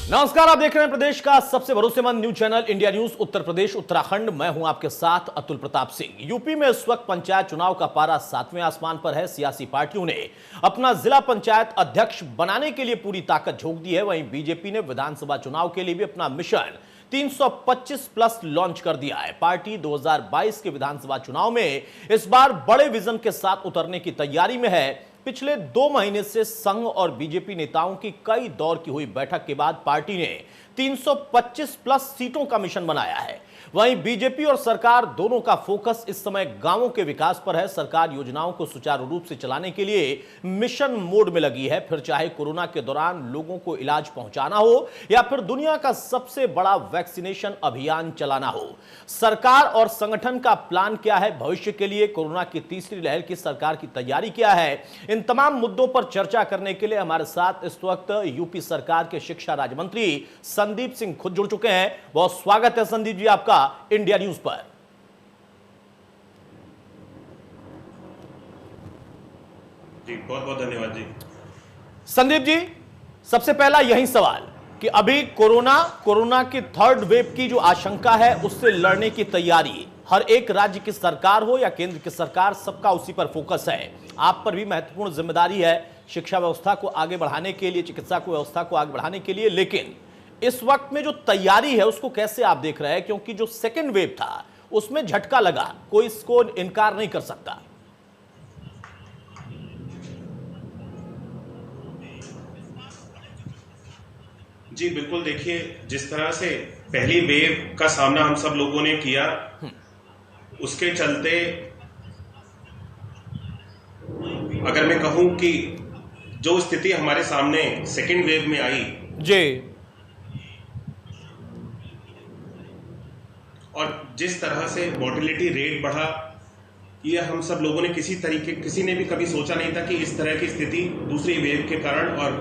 नमस्कार, आप देख रहे हैं प्रदेश का सबसे भरोसेमंद news channel India news Uttar Pradesh Uttarakhand. मैं हूं आपके साथ अतुल प्रताप सिंह। यूपी में इस वक्त पंचायत चुनाव का पारा 7वें आसमान पर है। सियासी पार्टियों ने अपना जिला पंचायत अध्यक्ष बनाने के लिए पूरी ताकत झोंक दी है। वहीं बीजेपी ने विधानसभा चुनाव के लिए भी अपना मिशन 325 प्लस लॉन्च कर दिया है। पार्टी 2022 के विधानसभा चुनाव में इस बार बड़े विजन के साथ उतरने की तैयारी में है। पिछले 2 महीने से संघ और बीजेपी नेताओं की कई दौर की हुई बैठक के बाद पार्टी ने 325 प्लस सीटों का मिशन बनाया है। वहीं बीजेपी और सरकार दोनों का फोकस इस समय गांवों के विकास पर है। सरकार योजनाओं को सुचारू रूप से चलाने के लिए मिशन मोड में लगी है। फिर चाहे कोरोना के दौरान लोगों को इलाज पहुंचाना हो या फिर दुनिया का सबसे बड़ा वैक्सीनेशन अभियान चलाना हो, सरकार और संगठन का प्लान क्या है भविष्य के लिए, कोरोना की तीसरी लहर की सरकार की तैयारी क्या है, इन तमाम मुद्दों पर चर्चा करने के लिए हमारे साथ इस वक्त यूपी सरकार के शिक्षा राज्य मंत्री संदीप सिंह खुद जुड़ चुके हैं। बहुत स्वागत है संदीप जी आपका इंडिया न्यूज पर। जी बहुत बहुत धन्यवाद जी। संदीप जी, सबसे पहला यही सवाल कि अभी कोरोना की थर्ड वेव की जो आशंका है उससे लड़ने की तैयारी, हर एक राज्य की सरकार हो या केंद्र की सरकार, सबका उसी पर फोकस है। आप पर भी महत्वपूर्ण जिम्मेदारी है शिक्षा व्यवस्था को आगे बढ़ाने के लिए, चिकित्सा को व्यवस्था को आगे बढ़ाने के लिए। लेकिन इस वक्त में जो तैयारी है उसको कैसे आप देख रहे हैं, क्योंकि जो सेकेंड वेव था उसमें झटका लगा, कोई इसको इनकार नहीं कर सकता। जी बिल्कुल, देखिए जिस तरह से पहली वेव का सामना हम सब लोगों ने किया, उसके चलते अगर मैं कहूं कि जो स्थिति हमारे सामने सेकेंड वेव में आई जी, और जिस तरह से मॉर्टेलिटी रेट बढ़ा, ये हम सब लोगों ने किसी ने भी कभी सोचा नहीं था कि इस तरह की स्थिति दूसरी वेव के कारण, और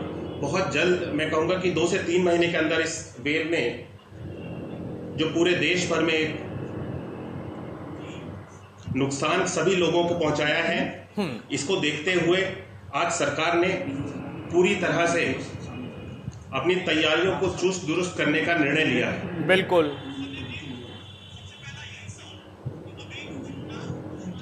बहुत जल्द मैं कहूंगा कि 2 से 3 महीने के अंदर इस वेव ने जो पूरे देश भर में नुकसान सभी लोगों को पहुंचाया है, इसको देखते हुए आज सरकार ने पूरी तरह से अपनी तैयारियों को चुस्त दुरुस्त करने का निर्णय लिया है। बिल्कुल।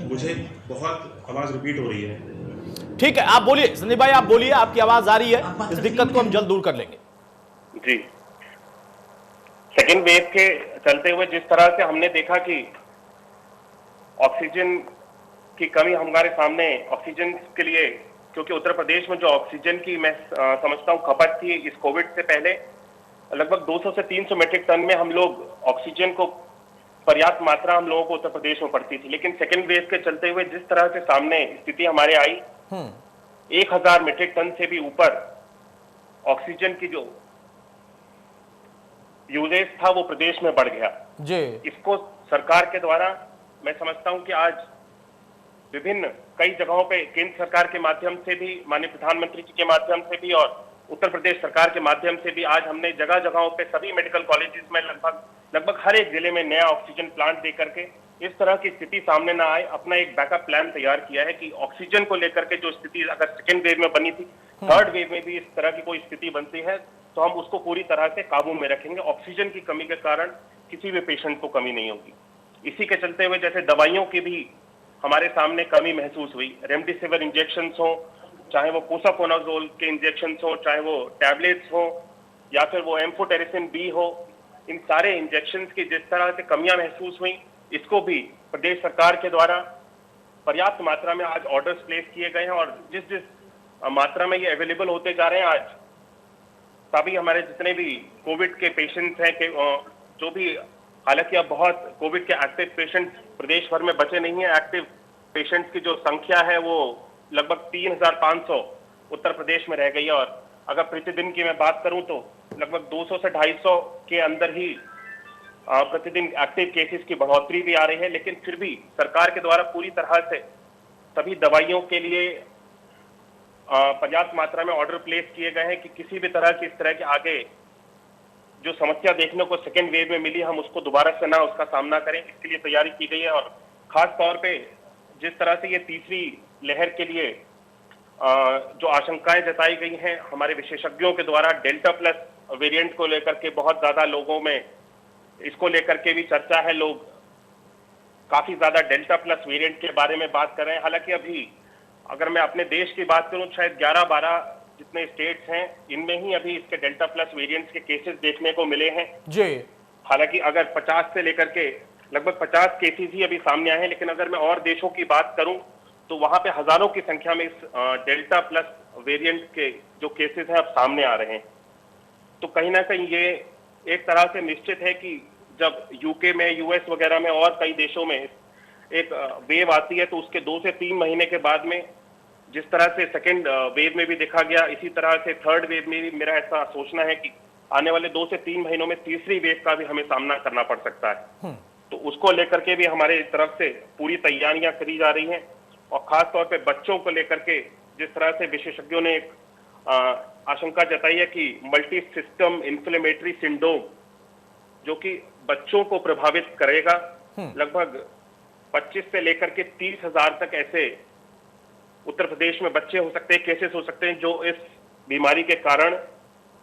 मुझे बहुत आवाज रिपीट हो रही है। ठीक है, आप बोलिए संदीप भाई, आप बोलिए, आपकी आवाज आ रही है, इस दिक्कत को हम जल्द दूर कर लेंगे। जी, सेकेंड वेव के चलते हुए जिस तरह से हमने देखा कि ऑक्सीजन की कमी हमारे सामने, ऑक्सीजन के लिए, क्योंकि उत्तर प्रदेश में जो ऑक्सीजन की मैं समझता हूँ खपत थी इस कोविड से पहले, लगभग 200 से 300 मीट्रिक टन में हम लोग ऑक्सीजन को पर्याप्त मात्रा हम लोगों को उत्तर प्रदेश में पड़ती थी। लेकिन सेकेंड वेव के चलते हुए जिस तरह से सामने स्थिति हमारे आई, 1000 मीट्रिक टन से भी ऊपर ऑक्सीजन की जो यूजेज था वो प्रदेश में बढ़ गया जी। इसको सरकार के द्वारा मैं समझता हूं कि आज विभिन्न कई जगहों पे केंद्र सरकार के माध्यम से भी, माननीय प्रधानमंत्री जी के माध्यम से भी और उत्तर प्रदेश सरकार के माध्यम से भी आज हमने जगह जगहों पे सभी मेडिकल कॉलेजेस में लगभग हर एक जिले में नया ऑक्सीजन प्लांट दे करके इस तरह की स्थिति सामने ना आए, अपना एक बैकअप प्लान तैयार किया है कि ऑक्सीजन को लेकर के जो स्थिति अगर सेकेंड वेव में बनी थी, थर्ड वेव में भी इस तरह की कोई स्थिति बनती है तो हम उसको पूरी तरह से काबू में रखेंगे। ऑक्सीजन की कमी के कारण किसी भी पेशेंट को कमी नहीं होगी। इसी के चलते हुए जैसे दवाइयों की भी हमारे सामने कमी महसूस हुई, रेमडेसिविर इंजेक्शन हो, चाहे वो कोसाकोनाजोल के इंजेक्शन हो, चाहे वो टैबलेट्स हो या फिर वो एम्फोटेरिसिन बी हो, इन सारे इंजेक्शन की जिस तरह से कमियां महसूस हुई, इसको भी प्रदेश सरकार के द्वारा पर्याप्त मात्रा में आज ऑर्डर्स प्लेस किए गए हैं और जिस मात्रा में ये अवेलेबल होते जा रहे हैं आज सभी हमारे जितने भी कोविड के पेशेंट्स हैं जो भी, हालांकि अब बहुत कोविड के एक्टिव पेशेंट प्रदेश भर में बचे नहीं है, एक्टिव पेशेंट्स की जो संख्या है वो लगभग 3500 उत्तर प्रदेश में रह गई है और अगर प्रतिदिन की मैं बात करूं तो लगभग 200 से 250 के अंदर ही प्रतिदिन एक्टिव केसेस की बढ़ोतरी भी आ रही है। लेकिन फिर भी सरकार के द्वारा पूरी तरह से सभी दवाइयों के लिए पर्याप्त मात्रा में ऑर्डर प्लेस किए गए हैं कि किसी भी तरह की इस तरह के आगे जो समस्या देखने को सेकेंड वेव में मिली, हम उसको दोबारा से ना उसका सामना करें, इसके लिए तैयारी की गई है। और खास तौर पे जिस तरह से ये तीसरी लहर के लिए जो आशंकाएं जताई गई हैं हमारे विशेषज्ञों के द्वारा डेल्टा प्लस वेरिएंट को लेकर के बहुत ज्यादा लोगों में इसको लेकर के भी चर्चा है। लोग काफी ज्यादा डेल्टा प्लस वेरिएंट के बारे में बात कर रहे हैं। हालांकि अभी अगर मैं अपने देश की बात करूं, शायद 11-12 जितने स्टेट्स हैं, इनमें ही अभी इसके डेल्टा प्लस वेरिएंट्स के केसेस देखने को मिले हैं जी। हालांकि अगर 50 से लेकर के लगभग 50 केसेस ही अभी सामने आए हैं, लेकिन अगर मैं और देशों की बात करूं तो वहां पे हजारों की संख्या में इस डेल्टा प्लस वेरिएंट के जो केसेस हैं अब सामने आ रहे हैं। तो कहीं ना कहीं ये एक तरह से निश्चित है कि जब यूके में, यूएस वगैरह में और कई देशों में एक वेव आती है तो उसके 2 से 3 महीने के बाद में जिस तरह से सेकेंड वेव में भी देखा गया, इसी तरह से थर्ड वेव में भी मेरा ऐसा सोचना है कि आने वाले 2 से 3 महीनों में तीसरी वेव का भी हमें सामना करना पड़ सकता है। तो उसको लेकर के भी हमारे तरफ से पूरी तैयारियां करी जा रही हैं और खास तौर पे बच्चों को लेकर के जिस तरह से विशेषज्ञों ने एक आशंका जताई है कि मल्टी सिस्टम इन्फ्लेमेटरी सिंड्रोम जो कि बच्चों को प्रभावित करेगा, लगभग 25 से लेकर के 30,000 तक ऐसे उत्तर प्रदेश में बच्चे हो सकते हैं, केसेस हो सकते हैं जो इस बीमारी के कारण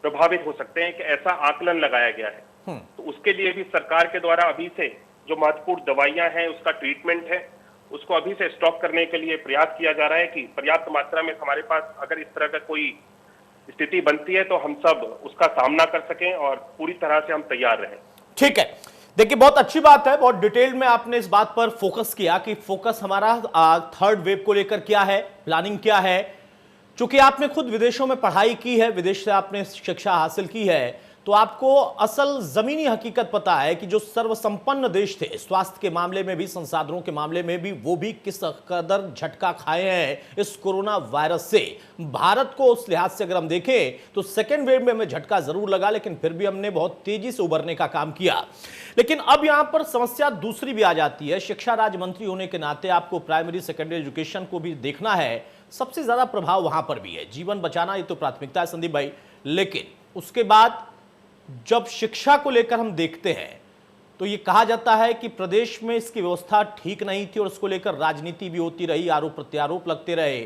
प्रभावित हो सकते हैं, कि ऐसा आकलन लगाया गया है। तो उसके लिए भी सरकार के द्वारा अभी से जो महत्वपूर्ण दवाइयां हैं, उसका ट्रीटमेंट है, उसको अभी से स्टॉक करने के लिए प्रयास किया जा रहा है कि पर्याप्त मात्रा में हमारे पास अगर इस तरह का कोई स्थिति बनती है तो हम सब उसका सामना कर सकें और पूरी तरह से हम तैयार रहें। ठीक है, देखिए बहुत अच्छी बात है, बहुत डिटेल में आपने इस बात पर फोकस किया कि फोकस हमारा थर्ड वेव को लेकर क्या है, प्लानिंग क्या है। चूंकि आपने खुद विदेशों में पढ़ाई की है, विदेश से आपने शिक्षा हासिल की है, तो आपको असल जमीनी हकीकत पता है कि जो सर्वसंपन्न देश थे स्वास्थ्य के मामले में भी, संसाधनों के मामले में भी, वो भी किस कदर झटका खाए हैं इस कोरोना वायरस से। भारत को उस लिहाज से अगर हम देखें तो सेकेंड वेव में हमें झटका जरूर लगा, लेकिन फिर भी हमने बहुत तेजी से उभरने का काम किया। लेकिन अब यहां पर समस्या दूसरी भी आ जाती है। शिक्षा राज्य मंत्री होने के नाते आपको प्राइमरी सेकेंडरी एजुकेशन को भी देखना है, सबसे ज्यादा प्रभाव वहां पर भी है। जीवन बचाना ये तो प्राथमिकता है संदीप भाई, लेकिन उसके बाद जब शिक्षा को लेकर हम देखते हैं तो ये कहा जाता है कि प्रदेश में इसकी व्यवस्था ठीक नहीं थी और इसको लेकर राजनीति भी होती रही, आरोप प्रत्यारोप लगते रहे।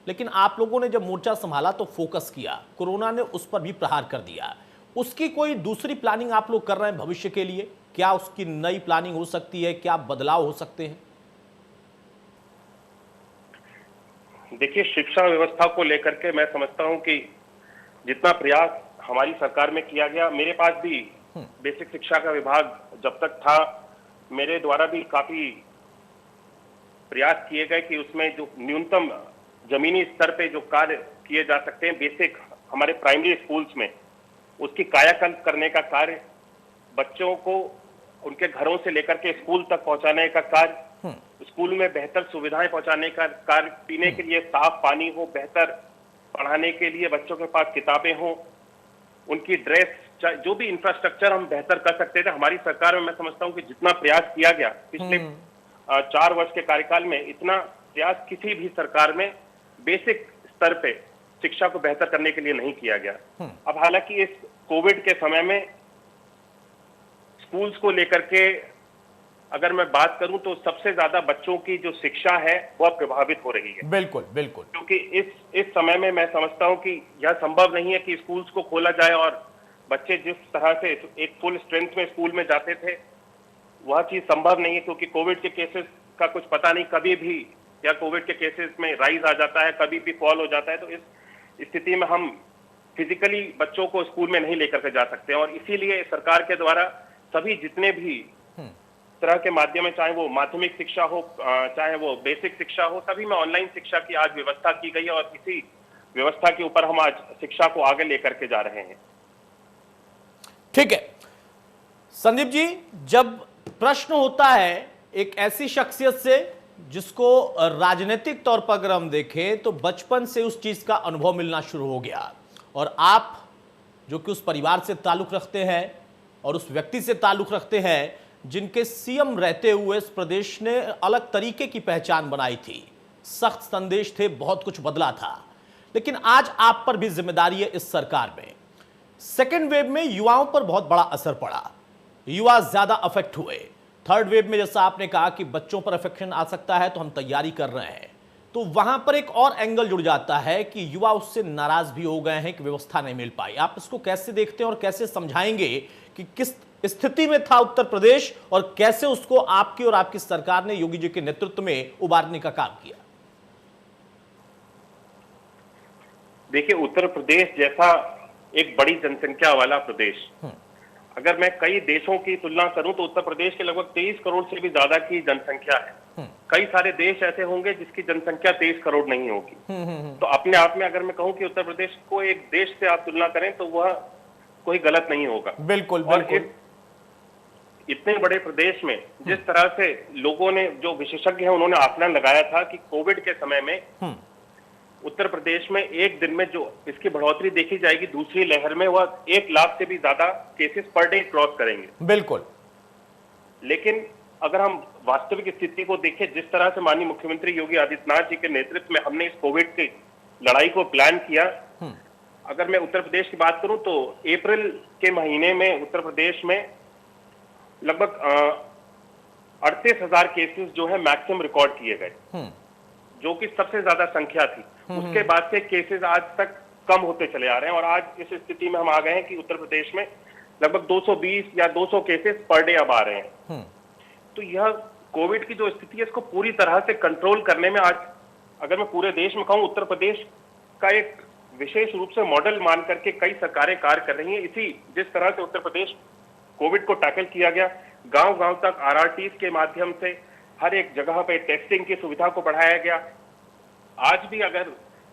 लेकिन आप लोगों ने जब मोर्चा संभाला तो फोकस किया, कोरोना ने उस पर भी प्रहार कर दिया। उसकी कोई दूसरी प्लानिंग आप लोग कर रहे हैं भविष्य के लिए? क्या उसकी नई प्लानिंग हो सकती है? क्या बदलाव हो सकते हैं? देखिए, शिक्षा व्यवस्था को लेकर के मैं समझता हूं कि जितना प्रयास हमारी सरकार में किया गया, मेरे पास भी बेसिक शिक्षा का विभाग जब तक था, मेरे द्वारा भी काफी प्रयास किए गए कि उसमें जो न्यूनतम जमीनी स्तर पे जो कार्य किए जा सकते हैं बेसिक हमारे प्राइमरी स्कूल्स में, उसकी कायाकल्प करने का कार्य, बच्चों को उनके घरों से लेकर के स्कूल तक पहुंचाने का कार्य, स्कूल में बेहतर सुविधाएं पहुंचाने का कार्य, पीने के लिए साफ पानी हो, बेहतर पढ़ाने के लिए बच्चों के पास किताबें हों, उनकी ड्रेस, जो भी इंफ्रास्ट्रक्चर हम बेहतर कर सकते थे, हमारी सरकार में मैं समझता हूं कि जितना प्रयास किया गया पिछले 4 वर्ष के कार्यकाल में, इतना प्रयास किसी भी सरकार में बेसिक स्तर पे शिक्षा को बेहतर करने के लिए नहीं किया गया। अब हालांकि इस कोविड के समय में स्कूल्स को लेकर के अगर मैं बात करूं तो सबसे ज्यादा बच्चों की जो शिक्षा है वह प्रभावित हो रही है। बिल्कुल बिल्कुल, क्योंकि इस समय में मैं समझता हूं कि यह संभव नहीं है कि स्कूल्स को खोला जाए और बच्चे जिस तरह से एक फुल स्ट्रेंथ में स्कूल में जाते थे वह चीज संभव नहीं है, क्योंकि कोविड के केसेस का कुछ पता नहीं, कभी भी या कोविड के केसेस में राइज आ जाता है, कभी भी फॉल हो जाता है। तो इस स्थिति में हम फिजिकली बच्चों को स्कूल में नहीं लेकर के जा सकते, और इसीलिए सरकार के द्वारा सभी जितने भी तरह के माध्यम है, चाहे वो माध्यमिक शिक्षा हो, चाहे वो बेसिक शिक्षा हो, सभी में ऑनलाइन शिक्षा की आज व्यवस्था की गई है और इसी व्यवस्था के ऊपर हम आज शिक्षा को आगे लेकर के जा रहे हैं। ठीक है संदीप जी, जब प्रश्न होता है एक ऐसी शख्सियत से जिसको राजनीतिक तौर पर अगर हम देखें तो बचपन से उस चीज का अनुभव मिलना शुरू हो गया, और आप जो कि उस परिवार से ताल्लुक रखते हैं और उस व्यक्ति से ताल्लुक रखते हैं जिनके सीएम रहते हुए इस प्रदेश ने अलग तरीके की पहचान बनाई थी, सख्त संदेश थे, बहुत कुछ बदला था, लेकिन आज आप पर भी जिम्मेदारी है इस सरकार में। सेकेंड वेव में युवाओं पर बहुत बड़ा असर पड़ा, युवा ज्यादा अफेक्ट हुए। थर्ड वेव में जैसा आपने कहा कि बच्चों पर अफेक्शन आ सकता है, तो हम तैयारी कर रहे हैं, तो वहां पर एक और एंगल जुड़ जाता है कि युवा उससे नाराज भी हो गए हैं कि व्यवस्था नहीं मिल पाई। आप इसको कैसे देखते हैं और कैसे समझाएंगे कि किस स्थिति में था उत्तर प्रदेश और कैसे उसको आपकी और आपकी सरकार ने योगी जी के नेतृत्व में उबारने का काम किया? देखिए, उत्तर प्रदेश जैसा एक बड़ी जनसंख्या वाला प्रदेश, अगर मैं कई देशों की तुलना करूं तो उत्तर प्रदेश के लगभग 23 करोड़ से भी ज्यादा की जनसंख्या है। कई सारे देश ऐसे होंगे जिसकी जनसंख्या 23 करोड़ नहीं होगी। तो अपने आप में अगर मैं कहूं कि उत्तर प्रदेश को एक देश से आप तुलना करें तो वह कोई गलत नहीं होगा। बिल्कुल, और बिल्कुल। इतने बड़े प्रदेश में जिस तरह से लोगों ने, जो विशेषज्ञ हैं, उन्होंने आकलन लगाया था कि कोविड के समय में उत्तर प्रदेश में एक दिन में जो इसकी बढ़ोतरी देखी जाएगी दूसरी लहर में, वह 1 लाख से भी ज्यादा केसेस पर डे क्रॉस करेंगे। बिल्कुल। लेकिन अगर हम वास्तविक स्थिति को देखें, जिस तरह से माननीय मुख्यमंत्री योगी आदित्यनाथ जी के नेतृत्व में हमने इस कोविड की लड़ाई को प्लान किया, अगर मैं उत्तर प्रदेश की बात करूं तो अप्रैल के महीने में उत्तर प्रदेश में लगभग 38,000 केसेस जो है मैक्सिमम रिकॉर्ड किए गए, जो कि सबसे ज्यादा संख्या थी। उसके बाद से केसेस आज तक कम होते चले आ रहे हैं और आज इस स्थिति में हम आ गए हैं कि उत्तर प्रदेश में लगभग 220 या 200 केसेस पर डे अब आ रहे हैं। तो यह कोविड की जो स्थिति है इसको पूरी तरह से कंट्रोल करने में आज, अगर मैं पूरे देश में कहूं, उत्तर प्रदेश का एक विशेष रूप से मॉडल मान करके कई सरकारें कार्य कर रही हैं। इसी जिस तरह से उत्तर प्रदेश कोविड को टैकल किया गया, गांव-गांव तक आरआरटीज के माध्यम से हर एक जगह पे टेस्टिंग की सुविधा को बढ़ाया गया। आज भी अगर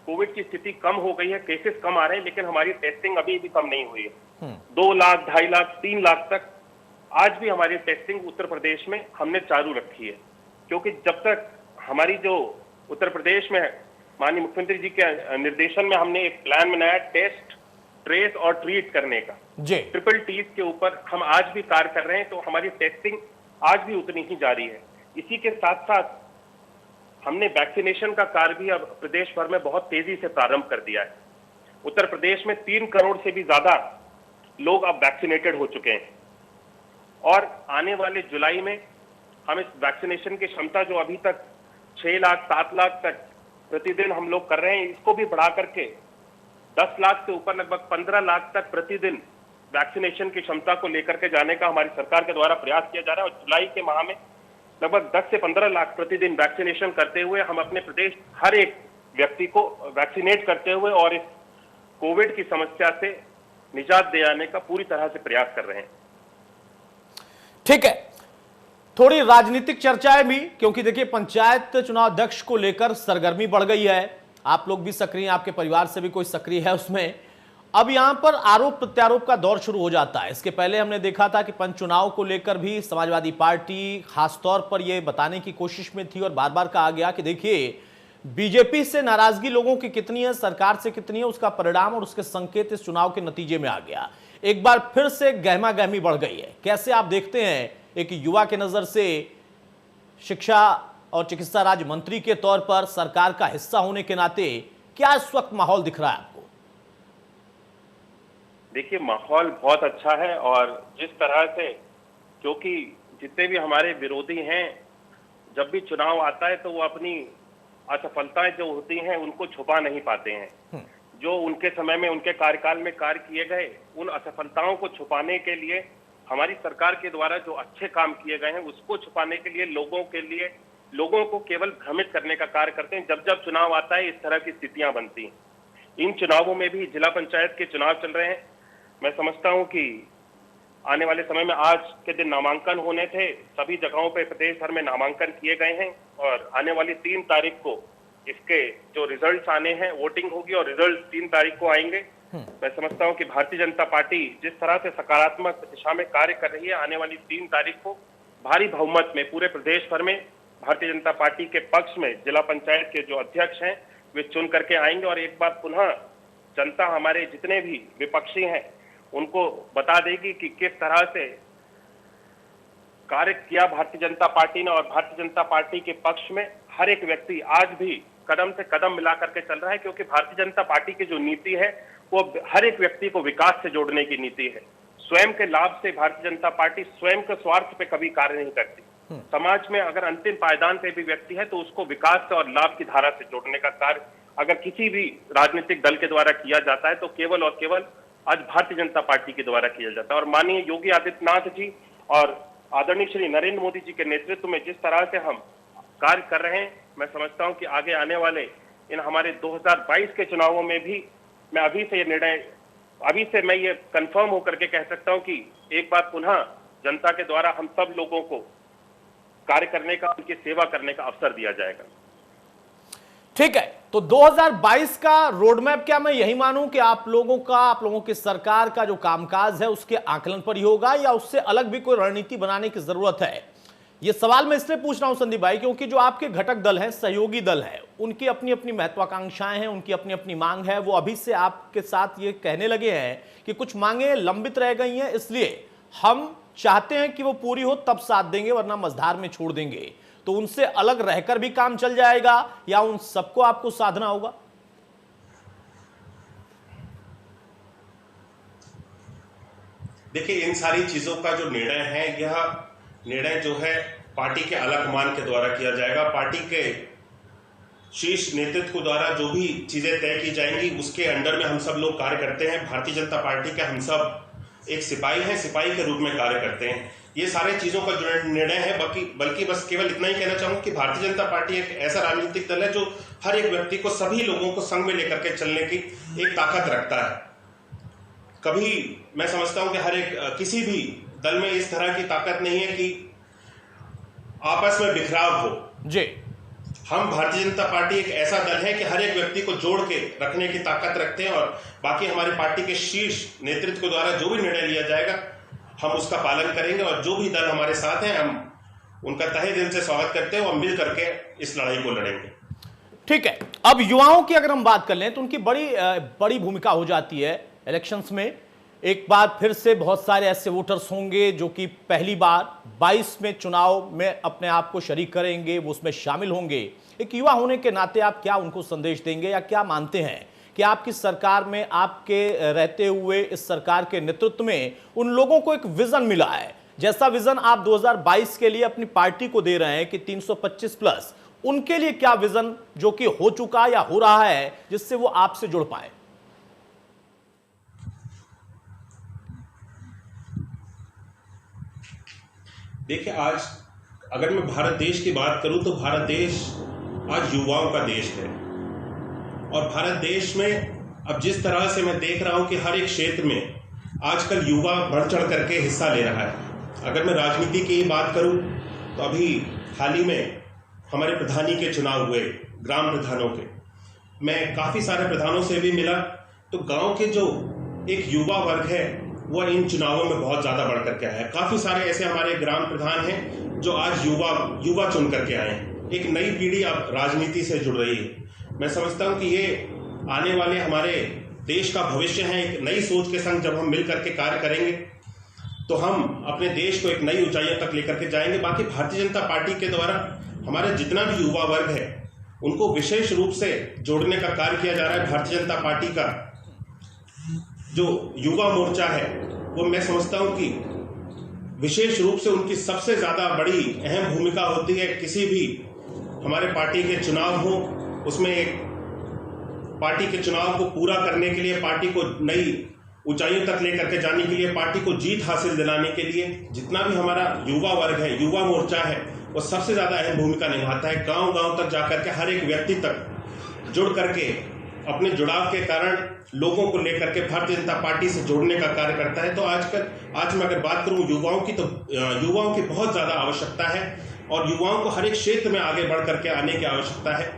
कोविड की स्थिति कम हो गई है, केसेस कम आ रहे हैं, लेकिन हमारी टेस्टिंग अभी भी कम नहीं हुई है। 2 लाख, 2.5 लाख, 3 लाख तक आज भी हमारी टेस्टिंग उत्तर प्रदेश में हमने चालू रखी है, क्योंकि जब तक हमारी जो उत्तर प्रदेश में माननीय मुख्यमंत्री जी के निर्देशन में हमने एक प्लान बनाया टेस्ट, ट्रेस और ट्रीट करने का, ट्रिपल टीज के ऊपर हम आज भी कार्य कर रहे हैं, तो हमारी टेस्टिंग आज भी उतनी ही जारी है। इसी के साथ साथ हमने वैक्सीनेशन का कार्य भी अब प्रदेश भर में बहुत तेजी से प्रारंभ कर दिया है। उत्तर प्रदेश में 3 करोड़ से भी ज्यादा लोग अब वैक्सीनेटेड हो चुके हैं और आने वाले जुलाई में हम इस वैक्सीनेशन की क्षमता जो अभी तक 6 लाख 7 लाख तक प्रतिदिन हम लोग कर रहे हैं, इसको भी बढ़ा करके 10 लाख से ऊपर लगभग 15 लाख तक प्रतिदिन वैक्सीनेशन की क्षमता को लेकर के जाने का हमारी सरकार के द्वारा प्रयास किया जा रहा है। और जुलाई के माह में लगभग 10 से 15 लाख प्रतिदिन वैक्सीनेशन करते हुए हम अपने प्रदेश हर एक व्यक्ति को वैक्सीनेट करते हुए और इस कोविड की समस्या से निजात दिलाने का पूरी तरह से प्रयास कर रहे हैं। ठीक है, थोड़ी राजनीतिक चर्चाएं भी, क्योंकि देखिए पंचायत चुनाव अध्यक्ष को लेकर सरगर्मी बढ़ गई है। आप लोग भी सक्रिय हैं, आपके परिवार से भी कोई सक्रिय है उसमें। अब यहां पर आरोप प्रत्यारोप का दौर शुरू हो जाता है। इसके पहले हमने देखा था कि पंच चुनाव को लेकर भी समाजवादी पार्टी खासतौर पर यह बताने की कोशिश में थी और बार बार कहा गया कि देखिए बीजेपी से नाराजगी लोगों की कितनी है, सरकार से कितनी है, उसका परिणाम और उसके संकेत इस चुनाव के नतीजे में आ गया। एक बार फिर से गहमा गहमी बढ़ गई है। कैसे आप देखते हैं एक युवा के नजर से, शिक्षा और चिकित्सा राज्य मंत्री के तौर पर सरकार का हिस्सा होने के नाते, क्या इस वक्त माहौल दिख रहा है आपको? देखिए, माहौल बहुत अच्छा है और जिस तरह से, क्योंकि जितने भी हमारे विरोधी हैं, जब भी चुनाव आता है तो वो अपनी असफलताएं जो होती हैं उनको छुपा नहीं पाते हैं। जो उनके समय में, उनके कार्यकाल में कार्य किए गए, उन असफलताओं को छुपाने के लिए हमारी सरकार के द्वारा जो अच्छे काम किए गए हैं उसको छुपाने के लिए लोगों को केवल भ्रमित करने का कार्य करते हैं। जब जब चुनाव आता है इस तरह की स्थितियां बनती हैं। इन चुनावों में भी जिला पंचायत के चुनाव चल रहे हैं। मैं समझता हूं कि आने वाले समय में, आज के दिन नामांकन होने थे, सभी जगहों पे प्रदेश भर में नामांकन किए गए हैं और आने वाली 3 तारीख को इसके जो रिजल्ट्स आने हैं, वोटिंग होगी और रिजल्ट 3 तारीख को आएंगे। मैं समझता हूं कि भारतीय जनता पार्टी जिस तरह से सकारात्मक दिशा में कार्य कर रही है, आने वाली 3 तारीख को भारी बहुमत में पूरे प्रदेश भर में भारतीय जनता पार्टी के पक्ष में जिला पंचायत के जो अध्यक्ष हैं वे चुन करके आएंगे। और एक बार पुनः जनता, हमारे जितने भी विपक्षी हैं, उनको बता देगी कि किस तरह से कार्य किया भारतीय जनता पार्टी ने। और भारतीय जनता पार्टी के पक्ष में हर एक व्यक्ति आज भी कदम से कदम मिला करके चल रहा है, क्योंकि भारतीय जनता पार्टी की जो नीति है वो हर एक व्यक्ति को विकास से जोड़ने की नीति है। स्वयं के लाभ से भारतीय जनता पार्टी स्वयं के स्वार्थ पे कभी कार्य नहीं करती। समाज में अगर अंतिम पायदान पे भी व्यक्ति है तो उसको विकास और लाभ की धारा से जोड़ने का कार्य अगर किसी भी राजनीतिक दल के द्वारा किया जाता है तो केवल और केवल आज भारतीय जनता पार्टी के द्वारा किया जाता है। और माननीय योगी आदित्यनाथ जी और आदरणीय श्री नरेंद्र मोदी जी के नेतृत्व में जिस तरह से हम कार्य कर रहे हैं, मैं समझता हूं कि आगे आने वाले इन हमारे 2022 के चुनावों में भी मैं अभी से मैं ये कंफर्म होकर के कह सकता हूं कि एक बार पुनः जनता के द्वारा हम सब लोगों को कार्य करने का, उनकी सेवा करने का अवसर दिया जाएगा। ठीक है, तो 2022 का रोड मैप क्या मैं यही मानूं कि आप लोगों की सरकार का जो कामकाज है उसके आकलन पर ही होगा, या उससे अलग भी कोई रणनीति बनाने की जरूरत है? यह सवाल मैं इसलिए पूछ रहा हूं संदीप भाई, क्योंकि जो आपके घटक दल हैं, सहयोगी दल हैं, उनकी अपनी अपनी महत्वाकांक्षाएं हैं, उनकी अपनी अपनी मांग है। वो अभी से आपके साथ ये कहने लगे हैं कि कुछ मांगे लंबित रह गई हैं, इसलिए हम चाहते हैं कि वो पूरी हो तब साथ देंगे, वरना मझधार में छोड़ देंगे। तो उनसे अलग रहकर भी काम चल जाएगा या उन सबको आपको साधना होगा? देखिए, इन सारी चीजों का जो निर्णय है, यह निर्णय जो है पार्टी के आला कमान के द्वारा किया जाएगा। पार्टी के शीर्ष नेतृत्व द्वारा जो भी चीजें तय की जाएंगी उसके अंडर में हम सब लोग कार्य करते हैं। भारतीय जनता पार्टी के हम सब एक सिपाही हैं, सिपाही के रूप में कार्य करते हैं। ये सारे चीजों का जो निर्णय है, बल्कि बस केवल इतना ही कहना चाहूंगा कि भारतीय जनता पार्टी एक ऐसा राजनीतिक दल है जो हर एक व्यक्ति को, सभी लोगों को संग में लेकर के चलने की एक ताकत रखता है। कभी मैं समझता हूं कि हर एक किसी भी दल में इस तरह की ताकत नहीं है कि आपस में बिखराव हो जी। हम भारतीय जनता पार्टी एक ऐसा दल है कि हर एक व्यक्ति को जोड़ के रखने की ताकत रखते हैं, और बाकी हमारी पार्टी के शीर्ष नेतृत्व के द्वारा जो भी निर्णय लिया जाएगा हम उसका पालन करेंगे, और जो भी दल हमारे साथ हैं हम उनका तहे दिल से स्वागत करते हैं और मिल करके इस लड़ाई को लड़ेंगे। ठीक है, अब युवाओं की अगर हम बात कर लें तो उनकी बड़ी भूमिका हो जाती है इलेक्शंस में। एक बार फिर से बहुत सारे ऐसे वोटर्स होंगे जो कि पहली बार 22 में चुनाव में अपने आप को शरीक करेंगे, वो उसमें शामिल होंगे। एक युवा होने के नाते आप क्या उनको संदेश देंगे, या क्या मानते हैं कि आपकी सरकार में, आपके रहते हुए इस सरकार के नेतृत्व में उन लोगों को एक विजन मिला है, जैसा विजन आप 2022 के लिए अपनी पार्टी को दे रहे हैं कि 325 प्लस, उनके लिए क्या विजन जो कि हो चुका या हो रहा है जिससे वो आपसे जुड़ पाए? देखिए, आज अगर मैं भारत देश की बात करूं तो भारत देश आज युवाओं का देश है, और भारत देश में अब जिस तरह से मैं देख रहा हूं कि हर एक क्षेत्र में आजकल युवा बढ़ चढ़ करके हिस्सा ले रहा है। अगर मैं राजनीति की बात करूं तो अभी हाल ही में हमारे प्रधानी के चुनाव हुए, ग्राम प्रधानों के। मैं काफी सारे प्रधानों से भी मिला, तो गांव के जो एक युवा वर्ग है वह इन चुनावों में बहुत ज्यादा बढ़ करके आया है। काफी सारे ऐसे हमारे ग्राम प्रधान हैं जो आज युवा चुन करके आए हैं। एक नई पीढ़ी अब राजनीति से जुड़ रही है। मैं समझता हूं कि ये आने वाले हमारे देश का भविष्य है। एक नई सोच के संग जब हम मिल करके कार्य करेंगे तो हम अपने देश को एक नई ऊंचाइयों तक लेकर के जाएंगे। बाकी भारतीय जनता पार्टी के द्वारा हमारा जितना भी युवा वर्ग है उनको विशेष रूप से जोड़ने का कार्य किया जा रहा है। भारतीय जनता पार्टी का जो युवा मोर्चा है वो मैं समझता हूं कि विशेष रूप से उनकी सबसे ज्यादा बड़ी अहम भूमिका होती है। किसी भी हमारे पार्टी के चुनाव हो, उसमें एक पार्टी के चुनाव को पूरा करने के लिए, पार्टी को नई ऊंचाइयों तक लेकर के जाने के लिए, पार्टी को जीत हासिल दिलाने के लिए जितना भी हमारा युवा वर्ग है, युवा मोर्चा है, वो सबसे ज्यादा अहम भूमिका निभाता है। गांव गांव तक जाकर के हर एक व्यक्ति तक जुड़ करके अपने जुड़ाव के कारण लोगों को लेकर के भारतीय जनता पार्टी से जोड़ने का कार्य करता है। तो आज मैं अगर बात करूं युवाओं की, तो युवाओं की बहुत ज्यादा आवश्यकता है, और युवाओं को हर एक क्षेत्र में आगे बढ़ करके आने की आवश्यकता है।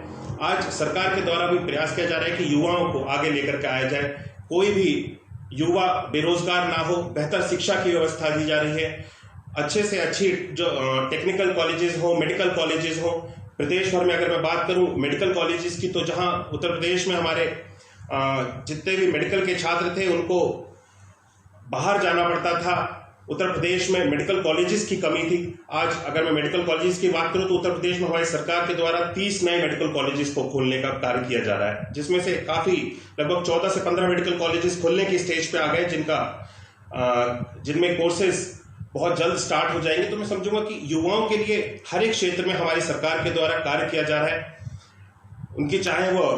आज सरकार के द्वारा भी प्रयास किया जा रहा है कि युवाओं को आगे लेकर के आया जाए। कोई भी युवा बेरोजगार ना हो, बेहतर शिक्षा की व्यवस्था दी जा रही है। अच्छे से अच्छी जो टेक्निकल कॉलेजेस हो, मेडिकल कॉलेजेस हो, प्रदेश भर में अगर मैं बात करूं मेडिकल कॉलेजेस की, तो जहां उत्तर प्रदेश में हमारे जितने भी मेडिकल के छात्र थे उनको बाहर जाना पड़ता था, उत्तर प्रदेश में मेडिकल कॉलेजेस की कमी थी। आज अगर मैं मेडिकल कॉलेजेस की बात करूं तो उत्तर प्रदेश में हमारी सरकार के द्वारा 30 नए मेडिकल कॉलेजेस को खोलने का कार्य किया जा रहा है, जिसमें से काफी लगभग 14 से 15 मेडिकल कॉलेजेस खोलने की स्टेज पे आ गए, जिनमें कोर्सेज बहुत जल्द स्टार्ट हो जाएंगे, तो मैं समझूंगा कि युवाओं के लिए हर एक क्षेत्र में हमारी सरकार के द्वारा कार्य किया जा रहा है। उनकी चाहे वो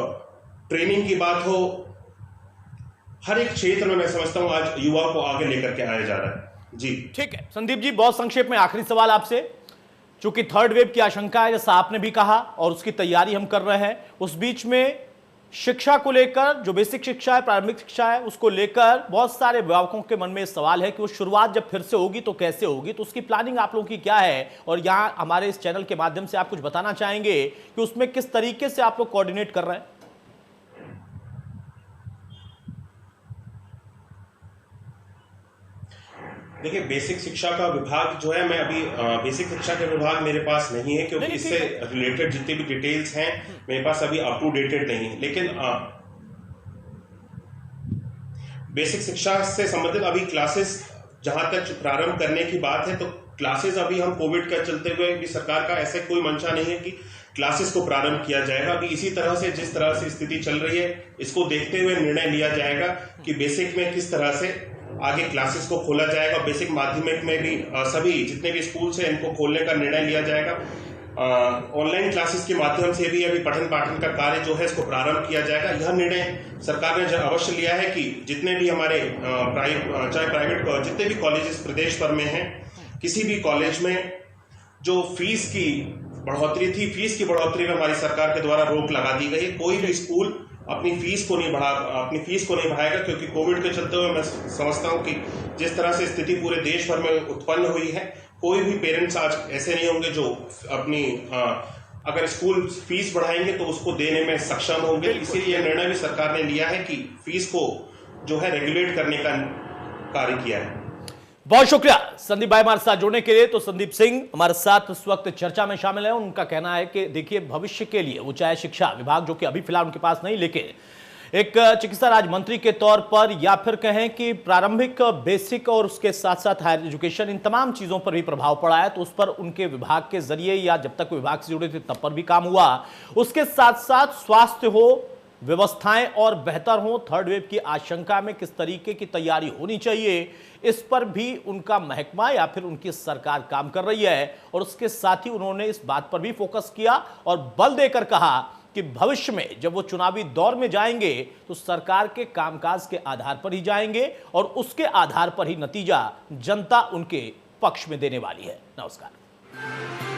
ट्रेनिंग की बात हो, हर एक क्षेत्र में मैं समझता हूं आज युवाओं को आगे लेकर के आया जा रहा है। जी ठीक है संदीप जी, बहुत संक्षेप में आखिरी सवाल आपसे। चूंकि थर्ड वेव की आशंका है जैसा आपने भी कहा और उसकी तैयारी हम कर रहे हैं, उस बीच में शिक्षा को लेकर, जो बेसिक शिक्षा है, प्रारंभिक शिक्षा है, उसको लेकर बहुत सारे अभिभावकों के मन में सवाल है कि वो शुरुआत जब फिर से होगी तो कैसे होगी, तो उसकी प्लानिंग आप लोगों की क्या है? और यहां हमारे इस चैनल के माध्यम से आप कुछ बताना चाहेंगे कि उसमें किस तरीके से आप लोग कोऑर्डिनेट कर रहे हैं? देखिए, बेसिक शिक्षा का विभाग जो है, मैं अभी बेसिक शिक्षा का विभाग मेरे पास नहीं है, क्योंकि इससे रिलेटेड जितनी भी डिटेल्स हैं मेरे पास अभी अप टू डेटेड नहीं है। लेकिन बेसिक शिक्षा से संबंधित अभी क्लासेस जहां तक प्रारंभ करने की बात है, तो क्लासेस अभी हम कोविड का चलते हुए भी सरकार का ऐसा कोई मंशा नहीं है कि क्लासेस को प्रारंभ किया जाएगा। अभी इसी तरह से जिस तरह से स्थिति चल रही है, इसको देखते हुए निर्णय लिया जाएगा कि बेसिक में किस तरह से आगे क्लासेस को खोला जाएगा। बेसिक माध्यमिक में भी सभी जितने भी स्कूल हैं इनको खोलने का निर्णय लिया जाएगा। ऑनलाइन क्लासेस के माध्यम से भी अभी पठन पाठन का कार्य जो है इसको प्रारंभ किया जाएगा। यह निर्णय सरकार ने अवश्य लिया है कि जितने भी हमारे चाहे प्राइवेट जितने भी कॉलेजेस प्रदेश भर में हैं, किसी भी कॉलेज में जो फीस की बढ़ोतरी थी, फीस की बढ़ोतरी में हमारी सरकार के द्वारा रोक लगा दी गई है। कोई भी स्कूल अपनी फीस को नहीं बढ़ाएगा, क्योंकि कोविड के चलते हुए मैं समझता हूं कि जिस तरह से स्थिति पूरे देश भर में उत्पन्न हुई है, कोई भी पेरेंट्स आज ऐसे नहीं होंगे जो अपनी अगर स्कूल फीस बढ़ाएंगे तो उसको देने में सक्षम होंगे। इसीलिए यह निर्णय भी सरकार ने लिया है कि फीस को जो है रेगुलेट करने का कार्य किया है। बहुत शुक्रिया संदीप भाई हमारे साथ जुड़ने के लिए। तो संदीप सिंह हमारे साथ इस वक्त चर्चा में शामिल है। उनका कहना है कि देखिए, भविष्य के लिए वो चाहे शिक्षा विभाग, जो कि अभी फिलहाल उनके पास नहीं, लेकिन एक चिकित्सा राज्य मंत्री के तौर पर, या फिर कहें कि प्रारंभिक, बेसिक और उसके साथ साथ हायर एजुकेशन, इन तमाम चीजों पर भी प्रभाव पड़ा है, तो उस पर उनके विभाग के जरिए, या जब तक विभाग से जुड़े थे तब पर भी काम हुआ। उसके साथ साथ स्वास्थ्य हो, व्यवस्थाएं और बेहतर हो, थर्ड वेव की आशंका में किस तरीके की तैयारी होनी चाहिए, इस पर भी उनका महकमा या फिर उनकी सरकार काम कर रही है। और उसके साथ ही उन्होंने इस बात पर भी फोकस किया और बल देकर कहा कि भविष्य में जब वो चुनावी दौर में जाएंगे तो सरकार के कामकाज के आधार पर ही जाएंगे और उसके आधार पर ही नतीजा जनता उनके पक्ष में देने वाली है। नमस्कार।